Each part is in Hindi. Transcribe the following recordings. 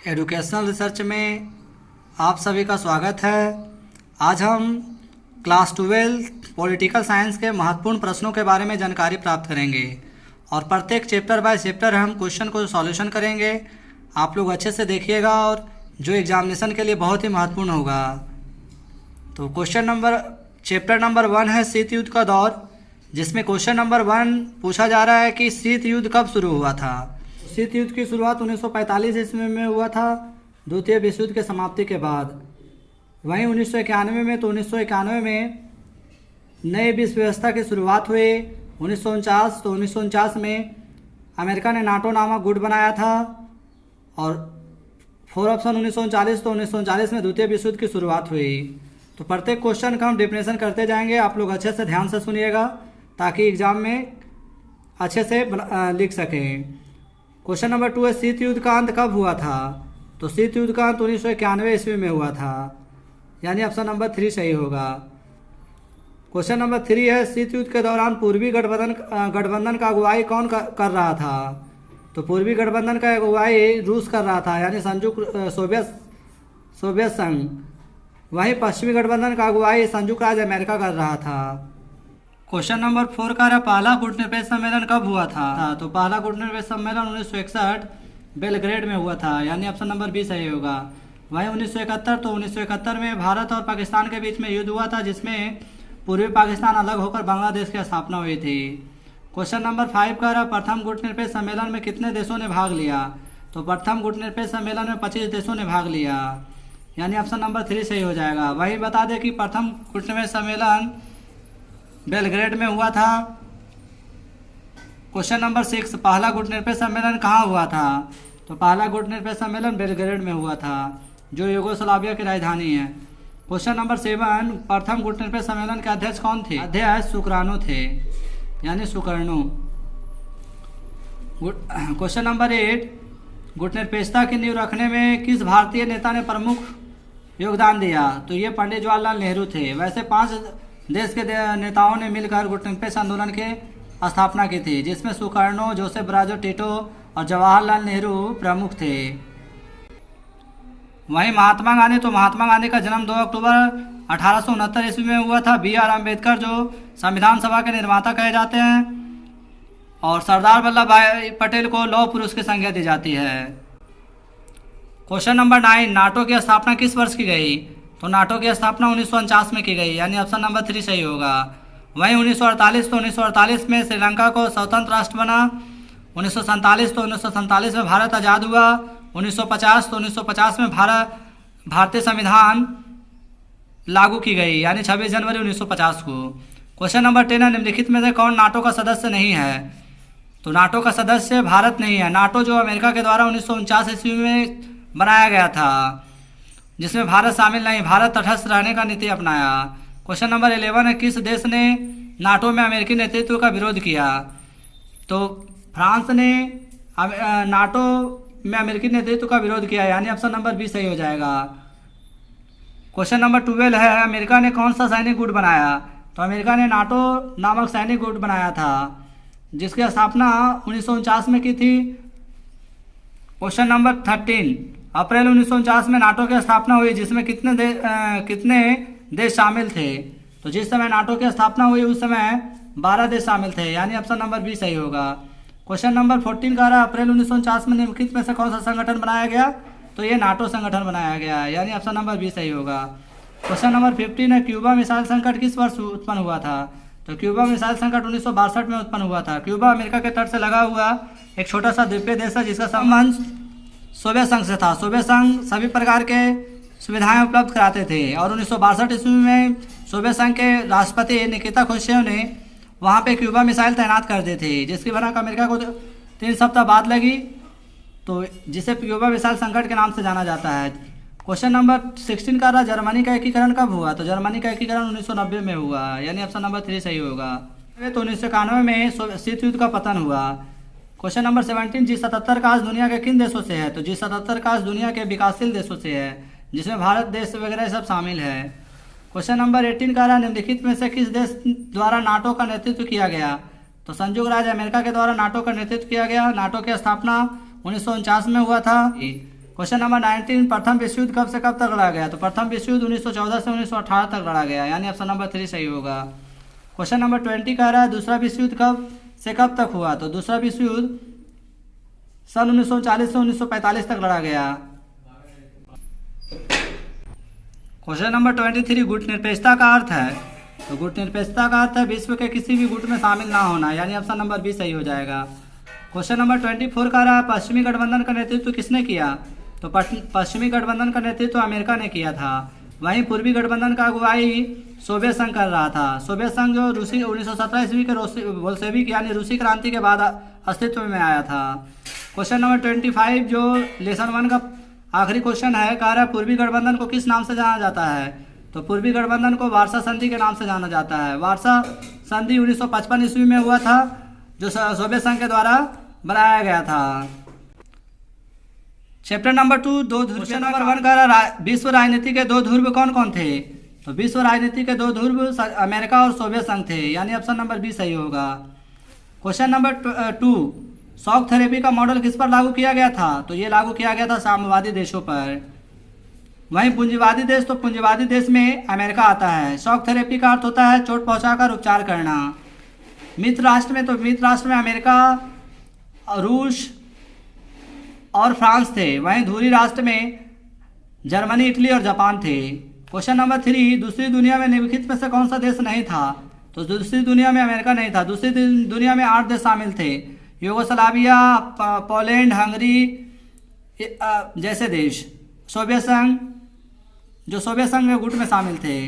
एजुकेशनल रिसर्च में आप सभी का स्वागत है। आज हम क्लास 12 पॉलिटिकल साइंस के महत्वपूर्ण प्रश्नों के बारे में जानकारी प्राप्त करेंगे और प्रत्येक चैप्टर बाय चैप्टर हम क्वेश्चन को सॉल्यूशन करेंगे। आप लोग अच्छे से देखिएगा और जो एग्जामिनेशन के लिए बहुत ही महत्वपूर्ण होगा। तो चैप्टर नंबर 1 है शीत युद्ध का दौर, जिसमें क्वेश्चन नंबर 1 पूछा जा रहा है कि शीत युद्ध कब शुरू हुआ था। शीत युद्ध की शुरुआत 1945 ईस्वी में हुआ था, द्वितीय विश्व युद्ध के समाप्ति के बाद। वहीं 1991 में 1991 में नए विश्व व्यवस्था की शुरुआत हुई। 1949 में अमेरिका ने नाटो नामक गुट बनाया था और 4 ऑप्शन 1939 में द्वितीय विश्व युद्ध की शुरुआत हुई। तो प्रत्येक क्वेश्चन का हम डिफिनेशन करते जाएंगे। आप लोग अच्छे से ध्यान से सुनिएगा ताकि एग्जाम में अच्छे से लिख सकें। क्वेश्चन नंबर 2 है शीत युद्ध का अंत कब हुआ था। तो शीत युद्ध का अंत 1991 ईस्वी में हुआ था, यानी ऑप्शन नंबर 3 सही होगा। क्वेश्चन नंबर 3 है शीत युद्ध के दौरान पूर्वी गठबंधन का अगुवाई कौन कर रहा था। तो पूर्वी गठबंधन का अगुवाई रूस कर रहा था, यानी संयुक्त सोवियत संघ। वहीं पश्चिमी गठबंधन का अगुवाई संयुक्त राज्य अमेरिका कर रहा था। क्वेश्चन नंबर 4 का है पहला कूटनीतिक सम्मेलन कब हुआ था। तो पहला कूटनीतिक सम्मेलन 1961 बेलग्रेड में हुआ था, यानी ऑप्शन नंबर 20 सही होगा। वहीं 1971 में भारत और पाकिस्तान के बीच में युद्ध हुआ था, जिसमें पूर्वी पाकिस्तान अलग होकर बांग्लादेश की स्थापना हुई थी। क्वेश्चन नंबर 5 का है प्रथम कूटनीतिक सम्मेलन में कितने देशों ने भाग लिया। तो प्रथम कूटनीतिक सम्मेलन में 25 देशों ने भाग लिया, यानी ऑप्शन नंबर 3 सही हो जाएगा। वही बता दें कि प्रथम कूटनीतिक सम्मेलन बेलग्रेड में हुआ था। क्वेश्चन नंबर 6 पहला कूटनीतिक सम्मेलन कहाँ हुआ था। तो पहला कूटनीतिक सम्मेलन बेलग्रेड में हुआ था, जो यूगोस्लाविया की राजधानी है। क्वेश्चन नंबर 7 प्रथम कूटनीतिक सम्मेलन के अध्यक्ष कौन थे। अध्यक्ष सुकर्णो थे, यानी सुकर्णो। क्वेश्चन नंबर 8 गुटनिरपेक्षता की नींव रखने में किस भारतीय नेता ने प्रमुख योगदान दिया। तो ये पंडित जवाहरलाल नेहरू थे। वैसे 5 देश के नेताओं ने मिलकर गुटनिरपेक्ष आंदोलन के स्थापना की थी, जिसमें सुकर्णो, जोसेफ ब्राजो टिटो और जवाहरलाल नेहरू प्रमुख थे। वहीं महात्मा गांधी का जन्म 2 अक्टूबर 1869 ईस्वी में हुआ था। BR अम्बेडकर जो संविधान सभा के निर्माता कहे जाते हैं, और सरदार वल्लभ भाई पटेल को लौह पुरुष की संज्ञा दी जाती है। क्वेश्चन नंबर 9 नाटो की स्थापना किस वर्ष की गई। तो नाटो की स्थापना 1949 में की गई, यानी ऑप्शन नंबर 3 सही होगा। वहीं 1948 में श्रीलंका को स्वतंत्र राष्ट्र बना। 1947 में भारत आज़ाद हुआ। 1950 में भारतीय संविधान लागू की गई, यानी 26 जनवरी 1950 को। क्वेश्चन नंबर 10 है निम्नलिखित में से कौन नाटो का सदस्य नहीं है। तो नाटो का सदस्य भारत नहीं है। नाटो जो अमेरिका के द्वारा 1949 ईस्वी में बनाया गया था, जिसमें भारत शामिल नहीं। भारत तटस्थ रहने का नीति अपनाया। क्वेश्चन नंबर 11 है किस देश ने नाटो में अमेरिकी नेतृत्व का विरोध किया। तो फ्रांस ने नाटो में अमेरिकी नेतृत्व का विरोध किया, यानी ऑप्शन नंबर 20 सही हो जाएगा। क्वेश्चन नंबर 12 है अमेरिका ने कौन सा सैनिक गुट बनाया। तो अमेरिका ने नाटो नामक सैनिक गुट बनाया था, जिसकी स्थापना 1949 में की थी। क्वेश्चन नंबर 13 अप्रैल 1949 में नाटो की स्थापना हुई, जिसमें कितने देश शामिल थे। तो जिस समय नाटो की स्थापना हुई उस समय 12 देश शामिल थे, यानी ऑप्शन नंबर 20 सही होगा। क्वेश्चन नंबर 14 कह रहा है अप्रैल 1949 में निम्नलिखित में से कौन सा संगठन बनाया गया। तो ये नाटो संगठन बनाया गया, यानी ऑप्शन नंबर 20 सही होगा। क्वेश्चन नंबर 15 है क्यूबा मिसाइल संकट किस वर्ष उत्पन्न हुआ था। तो क्यूबा मिसाइल संकट 1962 में उत्पन्न हुआ था। क्यूबा अमेरिका के तट से लगा हुआ एक छोटा सा द्वीपीय देश है, जिसका संबंध सोवियत संघ से था। सोवियत संघ सभी प्रकार के सुविधाएं उपलब्ध कराते थे, और 1962 ईस्वी में सोवियत संघ के राष्ट्रपति निकिता खुश्चेव ने वहाँ पे क्यूबा मिसाइल तैनात कर दिए थे, जिसकी भनक अमेरिका को 3 सप्ताह बाद लगी, तो जिसे क्यूबा मिसाइल संकट के नाम से जाना जाता है। क्वेश्चन नंबर 16 का रहा जर्मनी का एकीकरण कब हुआ। तो जर्मनी का एकीकरण 1990 में हुआ, यानी ऑप्शन नंबर 3 सही होगा। तो 1991 में शीत युद्ध का पतन हुआ। क्वेश्चन नंबर 17 G77 का आज दुनिया के किन देशों से है। तो G77 का आज दुनिया के विकासशील देशों से है, जिसमें भारत देश वगैरह सब शामिल है। क्वेश्चन नंबर 18 का रहा निम्नलिखित में से किस देश द्वारा नाटो का नेतृत्व किया गया। तो संयुक्त राज्य अमेरिका के द्वारा नाटो का नेतृत्व किया गया। नाटो की स्थापना 1949 में हुआ था। क्वेश्चन नंबर 19, प्रथम विश्व युद्ध कब से कब तक लड़ा गया? तो प्रथम विश्व युद्ध 1914 से 1918 तक लड़ा गया, यानी ऑप्शन नंबर 3 सही होगा। क्वेश्चन नंबर 20 कह रहा है दूसरा विश्व युद्ध कब से कब तक हुआ? तो दूसरा विश्व युद्ध सन 1940 से 1945 तक लड़ा गया। क्वेश्चन नंबर 23, गुट निरपेक्षता का अर्थ है? तो गुट निरपेक्षता का अर्थ है विश्व के किसी भी गुट में शामिल ना होना, यानी ऑप्शन नंबर बी सही हो जाएगा। क्वेश्चन नंबर 24 कह रहा है पश्चिमी गठबंधन का नेतृत्व किसने किया? तो पश्चिमी गठबंधन का नेतृत्व अमेरिका ने किया था। वहीं पूर्वी गठबंधन का अगुवाई सोवियत संघ कर रहा था। सोवियत संघ जो रूसी 1917 ईस्वी के बोल्शेविक यानी रूसी क्रांति के बाद अस्तित्व में आया था। क्वेश्चन नंबर 25 जो लेसन 1 का आखिरी क्वेश्चन है, कह रहा है पूर्वी गठबंधन को किस नाम से जाना जाता है? तो पूर्वी गठबंधन को वार्सा संधि के नाम से जाना जाता है। वार्सा संधि 1955 ईस्वी में हुआ था, जो सोवियत संघ के द्वारा बनाया गया था। चैप्टर नंबर 2, दो ध्रुव। क्वेश्चन नंबर 1 कह रहा है विश्व राजनीति के दो ध्रुव कौन कौन थे? तो विश्व राजनीति के दो ध्रुव अमेरिका और सोवियत संघ थे, यानी ऑप्शन नंबर बी सही होगा। क्वेश्चन नंबर 2, शॉक थेरेपी का मॉडल किस पर लागू किया गया था? तो ये लागू किया गया था साम्यवादी देशों पर। वहीं पूंजीवादी देश, तो पूंजीवादी देश में अमेरिका आता है। शॉक थेरेपी का अर्थ होता है चोट पहुंचाकर उपचार करना। मित्र राष्ट्र में, तो मित्र राष्ट्र में अमेरिका, रूस और फ्रांस थे। वहीं धुरी राष्ट्र में जर्मनी, इटली और जापान थे। क्वेश्चन नंबर 3, दूसरी दुनिया में निम्नलिखित में से कौन सा देश नहीं था? तो दूसरी दुनिया में अमेरिका नहीं था। दूसरी दुनिया में 8 देश शामिल थे, यूगोस्लाविया, पोलैंड, हंगरी जैसे देश। सोवियत संघ, जो सोवियत संघ के गुट में शामिल थे।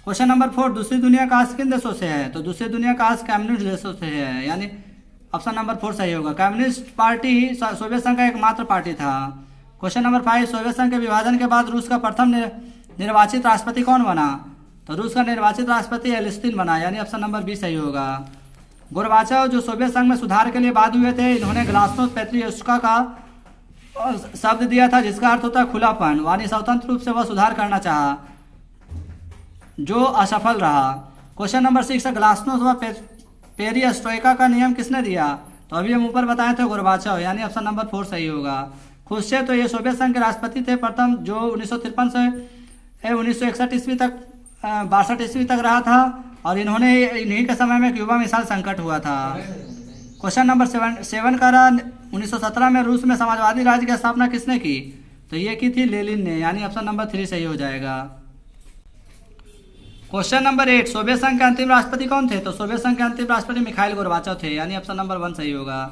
क्वेश्चन नंबर 4, दूसरी दुनिया का आज किन देशों से है? तो दूसरी दुनिया का आज कम्युनिस्ट देशों से है, यानी ऑप्शन नंबर 4 सही होगा। कम्युनिस्ट पार्टी सोवियत संघ का एकमात्र पार्टी था। क्वेश्चन नंबर 5, सोवियत संघ के विभाजन के बाद रूस का प्रथम निर्वाचित राष्ट्रपति कौन बना? तो रूस का निर्वाचित राष्ट्रपति एलिस्तीन बना, यानी ऑप्शन नंबर बी सही होगा। गोरबाचोव जो सोवियत संघ में सुधार के लिए बाद हुए थे, इन्होंने ग्लास्नोस्ट पेट्रियोट्स्का का शब्द दिया था, जिसका अर्थ होता है खुलापन, यानी स्वतंत्र रूप से वह सुधार करना चाहा, जो असफल रहा। क्वेश्चन नंबर 6, ग्लास्नोस्ट व पेरिस्ट्रोइका का नियम किसने दिया? तो अभी हम ऊपर बताए थे गोरबाचोव, यानी ऑप्शन नंबर 4 सही होगा। खुश्चेव, तो ये सोवियत संघ के राष्ट्रपति थे प्रथम, जो 1953 से 1961 ईस्वी तक 62 ईस्वी तक रहा था, और इन्हीं के समय में क्यूबा मिसाइल संकट हुआ था। क्वेश्चन नंबर 7 का रहा 1917 में रूस में समाजवादी राज्य की स्थापना किसने की? तो ये की थी लेनिन ने, यानी ऑप्शन नंबर 3 सही हो जाएगा। क्वेश्चन नंबर 8, सोवियत संघ के अंतिम राष्ट्रपति कौन थे? तो सोवियत संघ के अंतिम राष्ट्रपति मिखाइल गोरबाचोव थे, यानी ऑप्शन नंबर 1 सही होगा।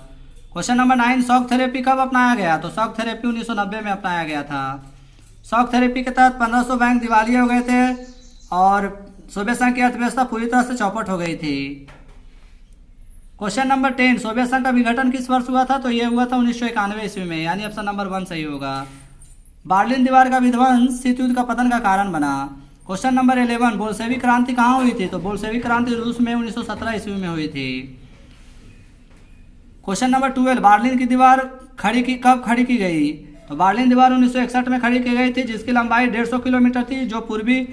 क्वेश्चन नंबर 9, शॉक थेरेपी कब अपनाया गया? तो शॉक थेरेपी 1990 में अपनाया गया था। शॉक थेरेपी के तहत 1500 बैंक दिवालिया हो गए थे और सोवियत संघ की अर्थव्यवस्था पूरी तरह से चौपट हो गई थी। क्वेश्चन नंबर 10, सोवियत संघ का विघटन किस वर्ष हुआ था? तो यह हुआ था 1991 ईस्वी में, यानी ऑप्शन नंबर 1 सही होगा। बर्लिन दीवार का विध्वंस शीत युद्ध का पतन का कारण बना। क्वेश्चन नंबर 11, बोल्शेविक क्रांति कहाँ हुई थी? तो बोल्शेविक क्रांति रूस में 1917 ईस्वी में हुई थी। क्वेश्चन नंबर 12, बर्लिन की दीवार कब खड़ी की गई? तो बर्लिन दीवार 1961 में खड़ी की गई थी, जिसकी लंबाई 150 किलोमीटर थी, जो पूर्वी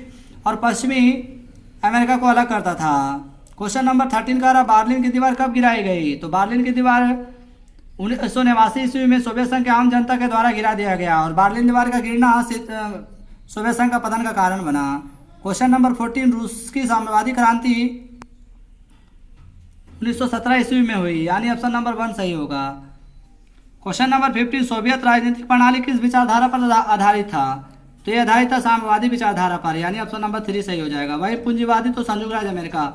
और पश्चिमी अमेरिका को अलग करता था। क्वेश्चन नंबर 13 का रहा बर्लिन की दीवार कब गिराई गई? तो बर्लिन की दीवार 1989 ईस्वी में सोवियत संघ के आम जनता के द्वारा गिरा दिया गया, और बर्लिन दीवार का गिरना सोवियत संघ का पतन का कारण बना। क्वेश्चन नंबर 14, रूस की साम्यवादी क्रांति 1917 ईस्वी में हुई, यानी ऑप्शन नंबर 1 सही होगा। क्वेश्चन नंबर 15, सोवियत राजनीतिक प्रणाली किस विचारधारा पर आधारित था? तो यह आधारित था साम्यवादी विचारधारा पर, यानी ऑप्शन नंबर 3 सही हो जाएगा। वही पूंजीवादी तो संयुक्त राज्य अमेरिका।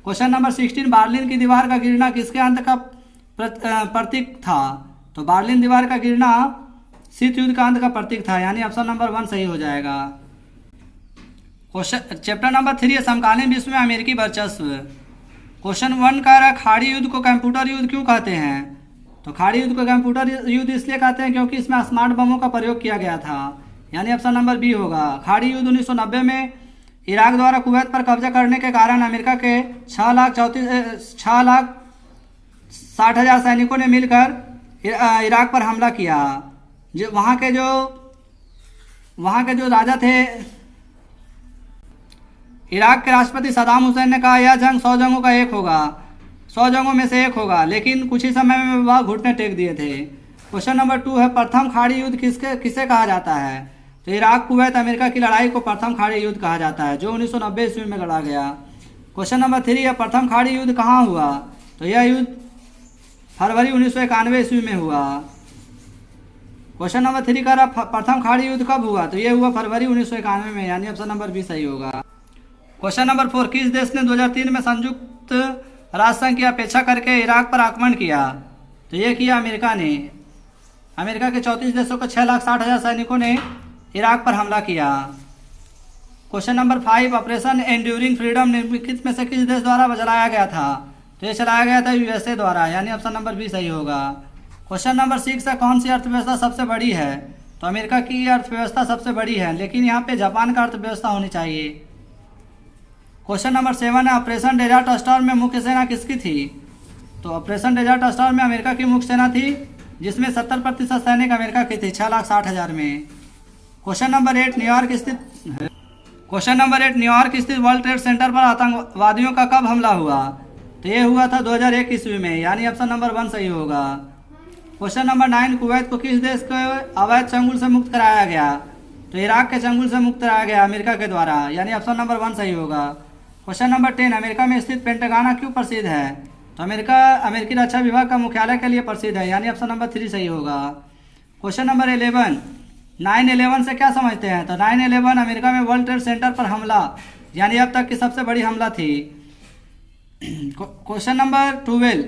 क्वेश्चन नंबर 16, बर्लिन की दीवार का गिरना किसके अंत का प्रतीक था? तो बर्लिन दीवार का गिरना शीत युद्ध का अंत का प्रतीक था, यानी ऑप्शन नंबर 1 सही हो जाएगा। क्वेश्चन चैप्टर नंबर 3 है समकालीन विश्व में अमेरिकी वर्चस्व। क्वेश्चन 1 कह रहा है खाड़ी युद्ध को कंप्यूटर युद्ध क्यों कहते हैं? तो खाड़ी युद्ध को कंप्यूटर युद्ध इसलिए कहते हैं क्योंकि इसमें स्मार्ट बमों का प्रयोग किया गया था, यानी ऑप्शन नंबर बी होगा। खाड़ी युद्ध 1990 में इराक द्वारा कुवैत पर कब्जा करने के कारण अमेरिका के 6,60,000 सैनिकों ने मिलकर इराक पर हमला किया। जो वहाँ के जो राजा थे, इराक के राष्ट्रपति सदाम हुसैन ने कहा यह जंग 100 जंगों का एक होगा, 100 जंगों में से एक होगा, लेकिन कुछ ही समय में वह घुटने टेक दिए थे। क्वेश्चन नंबर 2 है प्रथम खाड़ी युद्ध किसे कहा जाता है? तो इराक कुवैत अमेरिका की लड़ाई को प्रथम खाड़ी युद्ध कहा जाता है, जो 1990 ईस्वी में लड़ा गया। क्वेश्चन नंबर 3 है प्रथम खाड़ी युद्ध कहाँ हुआ? तो यह युद्ध फरवरी 1991 ईस्वी में हुआ। क्वेश्चन नंबर 3 का प्रथम खाड़ी युद्ध कब हुआ? तो यह हुआ फरवरी 1991 में, यानी ऑप्शन नंबर बी सही होगा। क्वेश्चन नंबर 4 किस देश ने 2003 में संयुक्त राष्ट्र संघ की अपेक्षा करके इराक पर आक्रमण किया? तो यह किया अमेरिका ने। अमेरिका के 34 देशों के 6,60,000 सैनिकों ने इराक पर हमला किया। Question number 5 operation enduring freedom निम्नलिखित में से किस देश द्वारा चलाया गया था? तो ये चलाया गया था यूएसए द्वारा, यानी ऑप्शन नंबर बी सही होगा। क्वेश्चन नंबर 6 है कौन सी अर्थव्यवस्था सबसे बड़ी है? तो अमेरिका की अर्थव्यवस्था सबसे बड़ी है, लेकिन यहाँ पे जापान का अर्थव्यवस्था होनी चाहिए। क्वेश्चन नंबर 7 है ऑपरेशन डेजर्ट स्टॉर्म में मुख्य सेना किसकी थी? तो ऑपरेशन डेजर्ट स्टॉर्म में अमेरिका की मुख्य सेना थी, जिसमें 70% सैनिक अमेरिका की थी 6,60,000 में। क्वेश्चन नंबर 8 न्यूयॉर्क स्थित वर्ल्ड ट्रेड सेंटर पर आतंकवादियों का कब हमला हुआ? तो ये हुआ था 2001 ईस्वी में, यानी ऑप्शन नंबर 1 सही होगा। क्वेश्चन नंबर 9 कुवैत को किस देश के अवैध चंगुल से मुक्त कराया गया? तो इराक के चंगुल से मुक्त कराया गया अमेरिका के द्वारा, यानी ऑप्शन नंबर 1 सही होगा। क्वेश्चन नंबर 10 अमेरिका में स्थित पेंटागन क्यों प्रसिद्ध है? तो अमेरिकी रक्षा विभाग का मुख्यालय के लिए प्रसिद्ध है, यानी ऑप्शन नंबर 3 सही होगा। क्वेश्चन नंबर 11 9/11 से क्या समझते हैं? तो 9/11 अमेरिका में वर्ल्ड ट्रेड सेंटर पर हमला, यानी अब तक की सबसे बड़ी हमला थी। Question number 12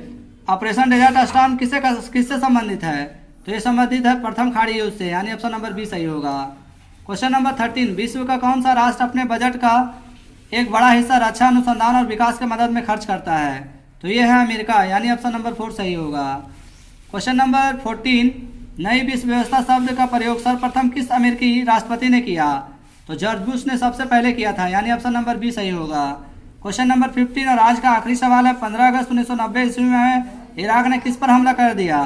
Operation Desert Storm किससे संबंधित है? तो ये संबंधित है प्रथम खाड़ी युद्ध से, यानी ऑप्शन नंबर बी सही होगा। क्वेश्चन नंबर 13 विश्व का कौन सा राष्ट्र अपने बजट का एक बड़ा हिस्सा रक्षा अनुसंधान और विकास के मदद में खर्च करता है? तो ये है अमेरिका, यानी ऑप्शन नंबर 4 सही होगा। क्वेश्चन नंबर 14 नई विश्व व्यवस्था शब्द का प्रयोग सर्वप्रथम किस अमेरिकी राष्ट्रपति ने किया? तो जॉर्ज बुश ने सबसे पहले किया था, यानी ऑप्शन नंबर बी सही होगा। क्वेश्चन नंबर 15 और आज का आखिरी सवाल है 15 अगस्त 1990 ईस्वी में इराक ने किस पर हमला कर दिया?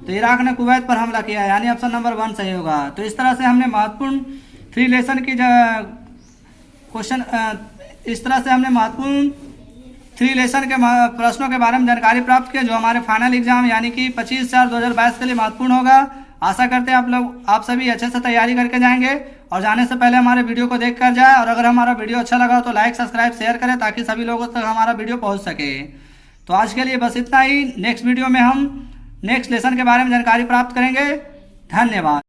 तो इराक ने कुवैत पर हमला किया, यानी ऑप्शन नंबर 1 सही होगा। तो इस तरह से हमने महत्वपूर्ण थ्री लेसन के प्रश्नों के बारे में जानकारी प्राप्त की, जो हमारे फाइनल एग्जाम यानी कि 25/4/2022 के लिए महत्वपूर्ण होगा। आशा करते हैं आप सभी अच्छे से तैयारी करके जाएंगे और जाने से पहले हमारे वीडियो को देख कर जाए। और अगर हमारा वीडियो अच्छा लगा तो लाइक सब्सक्राइब शेयर करें, ताकि सभी लोगों तक हमारा वीडियो पहुंच सके। तो आज के लिए बस इतना ही। नेक्स्ट वीडियो में हम नेक्स्ट लेसन के बारे में जानकारी प्राप्त करेंगे। धन्यवाद।